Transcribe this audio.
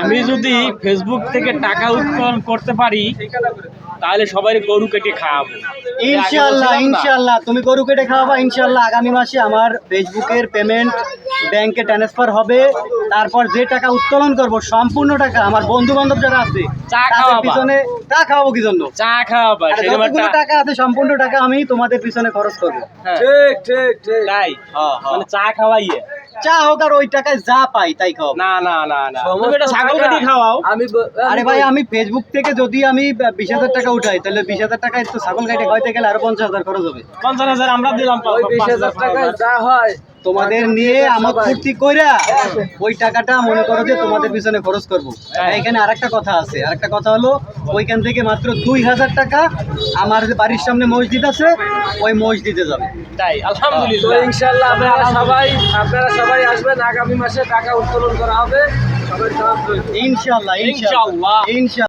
আমি যদি ফেসবুক থেকে টাকা উত্তোলন করতে পারি তাহলে সবাই গরু কেটে খাওয়াবো। ইনশাআল্লাহ ইনশাআল্লাহ তুমি গরু কেটে খাওয়াবা। ইনশাআল্লাহ আগামী মাসে আমার ফেসবুকের পেমেন্ট ব্যাংকে ট্রান্সফার হবে। তারপর যে টাকা উত্তোলন করব সম্পূর্ণ টাকা আমার বন্ধু বান্ধব যারা আছে চা তাদের খাওয়াবা। পিছনে চা খাওয়াবো কি জন্য? চা খাওয়াবা, আর সেরকম যতগুলো একটা টাকা আছে সম্পূর্ণ টাকা আমি তোমাদের পিছনে খরচ করবো। হ্যাঁ, ঠিক ঠিক ঠিক। তাই হ্যাঁ, হ্যাঁ। মানে চা খাওয়াইয়ে চা হোক আর ওই টাকায় যা পাই তাই খাওয়াবো। না না না না, তুমি সমস্ত এটা ছাগল টাকা কেটে খাওয়াও। আমি আরে ভাই আমি ফেসবুক থেকে যদি আমি 20,000 টাকা উঠাই তাহলে 20,000 টাকায় তো ছাগল কাটে খাইতে গেলে আরো 50,000 খরচ হবে। 50,000 আমরা দিলাম, ওই 20,000 টাকায় যা হয় তোমাদের নিয়ে আমার ফুর্তি কইরা ওই টাকাটা মনে করো যে তোমাদের পিছনে খরচ করবো। এখানে আরেকটা কথা আছে, আরেকটা কথা হলো ওইখান থেকে মাত্র 2,000 টাকা আমার যে বাড়ির সামনে মসজিদ আছে ওই মসজিদে যাবে। তাই তো আলহামদুলিল্লাহ। ইনশাআল্লাহ আপনারা সবাই আসবেন, আগামী মাসে টাকা উত্তোলন করা হবে। সবাই সালাম রইল। ইনশাআল্লাহ ইনশাআল্লাহ। ইনশাআল্লাহ।